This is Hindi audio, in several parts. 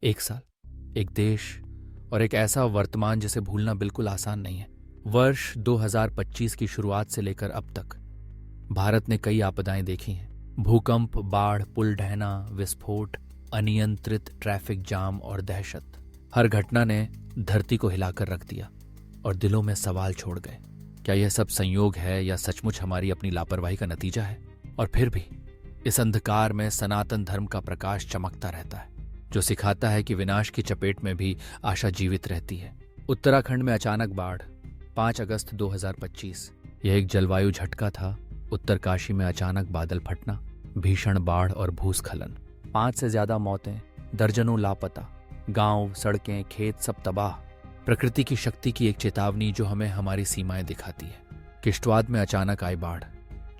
एक साल, एक देश और एक ऐसा वर्तमान जिसे भूलना बिल्कुल आसान नहीं है। वर्ष 2025 की शुरुआत से लेकर अब तक भारत ने कई आपदाएं देखी हैं। भूकंप, बाढ़, पुल ढहना, विस्फोट, अनियंत्रित ट्रैफिक जाम और दहशत। हर घटना ने धरती को हिलाकर रख दिया और दिलों में सवाल छोड़ गए। क्या यह सब संयोग है या सचमुच हमारी अपनी लापरवाही का नतीजा है? और फिर भी इस अंधकार में सनातन धर्म का प्रकाश चमकता रहता है, जो सिखाता है कि विनाश की चपेट में भी आशा जीवित रहती है। उत्तराखंड में अचानक बाढ़, 5 अगस्त 2025। यह एक जलवायु झटका था। उत्तरकाशी में अचानक बादल फटना, भीषण बाढ़ और भूस्खलन, 5 से ज्यादा मौतें, दर्जनों लापता, गांव, सड़कें, खेत सब तबाह। प्रकृति की शक्ति की एक चेतावनी जो हमें हमारी सीमाएं दिखाती है। किश्तवाड़ में अचानक आई बाढ़,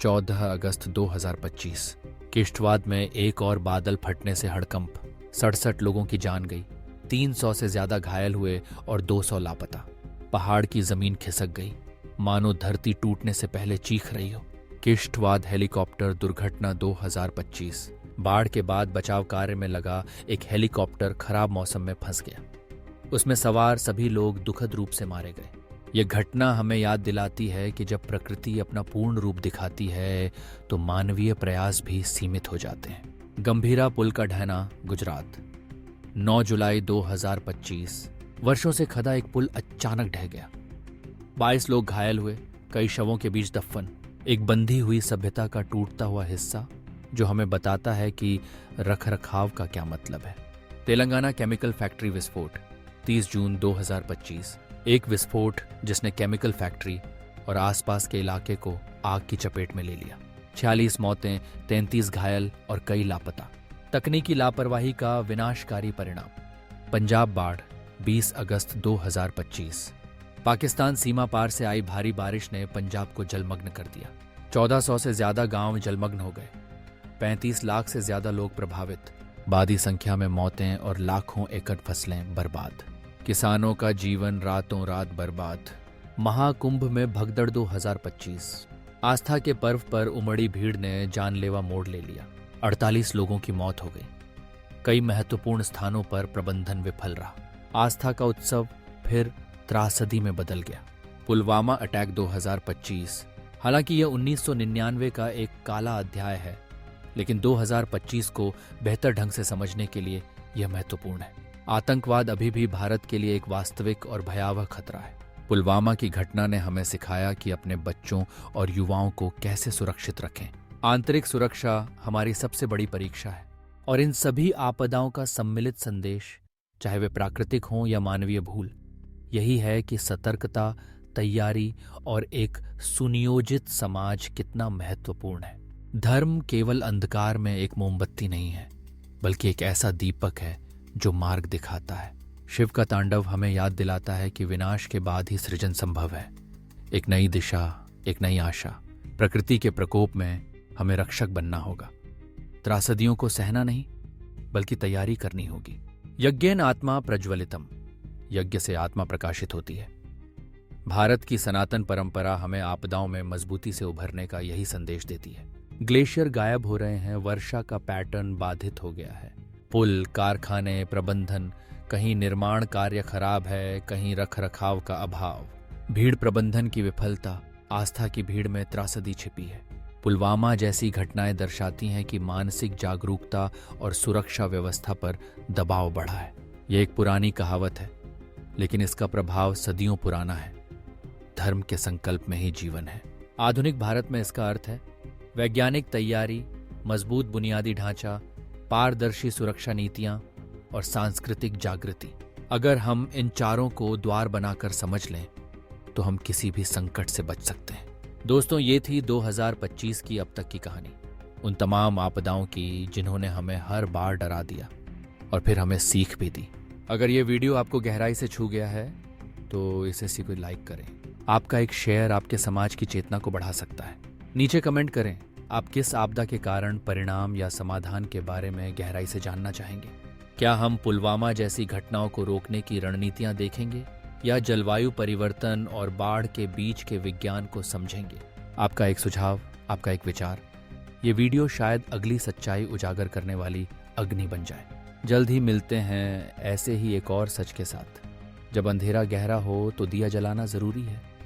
14 अगस्त 2025। किश्तवाड़ में एक और बादल फटने से हड़कंप, 67 लोगों की जान गई, 300 से ज्यादा घायल हुए और 200 लापता। पहाड़ की जमीन खिसक गई, मानो धरती टूटने से पहले चीख रही हो। किश्तवाड़ हेलीकॉप्टर दुर्घटना 2025। बाढ़ के बाद बचाव कार्य में लगा एक हेलीकॉप्टर खराब मौसम में फंस गया। उसमें सवार सभी लोग दुखद रूप से मारे गए। यह घटना हमें याद दिलाती है कि जब प्रकृति अपना पूर्ण रूप दिखाती है तो मानवीय प्रयास भी सीमित हो जाते हैं। गंभीरा पुल का ढहना, गुजरात, 9 जुलाई 2025। वर्षों से खदा एक पुल अचानक ढह गया। 22 लोग घायल हुए, कई शवों के बीच दफन। एक बंधी हुई सभ्यता का टूटता हुआ हिस्सा जो हमें बताता है कि रखरखाव का क्या मतलब है। तेलंगाना केमिकल फैक्ट्री विस्फोट, 30 जून 2025। एक विस्फोट जिसने केमिकल फैक्ट्री और आसपास के इलाके को आग की चपेट में ले लिया। 46 मौतें, 33 घायल और कई लापता। तकनीकी लापरवाही का विनाशकारी परिणाम। पंजाब बाढ़, 20 अगस्त 2025। पाकिस्तान सीमा पार से आई भारी बारिश ने पंजाब को जलमग्न कर दिया। 1400 से ज्यादा गांव जलमग्न हो गए, 35 लाख से ज्यादा लोग प्रभावित, बादी संख्या में मौतें और लाखों एकड़ फसलें बर्बाद। किसानों का जीवन रातों रात बर्बाद। महाकुंभ में भगदड़ 2025। आस्था के पर्व पर उमड़ी भीड़ ने जानलेवा मोड़ ले लिया। 48 लोगों की मौत हो गई। कई महत्वपूर्ण स्थानों पर प्रबंधन विफल रहा। आस्था का उत्सव फिर त्रासदी में बदल गया। पुलवामा अटैक 2025। हालांकि यह 1999 का एक काला अध्याय है, लेकिन 2025 को बेहतर ढंग से समझने के लिए यह महत्वपूर्ण है। आतंकवाद अभी भी भारत के लिए एक वास्तविक और भयावह खतरा है। पुलवामा की घटना ने हमें सिखाया कि अपने बच्चों और युवाओं को कैसे सुरक्षित रखें। आंतरिक सुरक्षा हमारी सबसे बड़ी परीक्षा है और इन सभी आपदाओं का सम्मिलित संदेश, चाहे वे प्राकृतिक हों या मानवीय भूल, यही है कि सतर्कता, तैयारी और एक सुनियोजित समाज कितना महत्वपूर्ण है। धर्म केवल अंधकार में एक मोमबत्ती नहीं है, बल्कि एक ऐसा दीपक है जो मार्ग दिखाता है। शिव का तांडव हमें याद दिलाता है कि विनाश के बाद ही सृजन संभव है। एक नई दिशा, एक नई आशा। प्रकृति के प्रकोप में हमें रक्षक बनना होगा। त्रासदियों को सहना नहीं, बल्कि तैयारी करनी होगी। यज्ञेन आत्मा प्रज्वलितम, यज्ञ से आत्मा प्रकाशित होती है। भारत की सनातन परंपरा हमें आपदाओं में मजबूती से उभरने का यही संदेश देती है। ग्लेशियर गायब हो रहे हैं, वर्षा का पैटर्न बाधित हो गया है। पुल, कारखाने, प्रबंधन, कहीं निर्माण कार्य खराब है, कहीं रखरखाव का अभाव, भीड़ प्रबंधन की विफलता, आस्था की भीड़ में त्रासदी छिपी है। पुलवामा जैसी घटनाएं दर्शाती हैं कि मानसिक जागरूकता और सुरक्षा व्यवस्था पर दबाव बढ़ा है। यह एक पुरानी कहावत है, लेकिन इसका प्रभाव सदियों पुराना है। धर्म के संकल्प में ही जीवन है। आधुनिक भारत में इसका अर्थ है वैज्ञानिक तैयारी, मजबूत बुनियादी ढांचा, पारदर्शी सुरक्षा नीतियां और सांस्कृतिक जागृति। अगर हम इन चारों को द्वार बनाकर समझ लें तो हम किसी भी संकट से बच सकते हैं। दोस्तों, ये थी 2025 की अब तक की कहानी, उन तमाम आपदाओं की जिन्होंने हमें हर बार डरा दिया और फिर हमें सीख भी दी। अगर ये वीडियो आपको गहराई से छू गया है तो इसे सीधे लाइक करें। आपका एक शेयर आपके समाज की चेतना को बढ़ा सकता है। नीचे कमेंट करें आप किस आपदा के कारण, परिणाम या समाधान के बारे में गहराई से जानना चाहेंगे। क्या हम पुलवामा जैसी घटनाओं को रोकने की रणनीतियां देखेंगे या जलवायु परिवर्तन और बाढ़ के बीच के विज्ञान को समझेंगे? आपका एक सुझाव, आपका एक विचार, ये वीडियो शायद अगली सच्चाई उजागर करने वाली अग्नि बन जाए। जल्द ही मिलते हैं ऐसे ही एक और सच के साथ। जब अंधेरा गहरा हो तो दिया जलाना जरूरी है।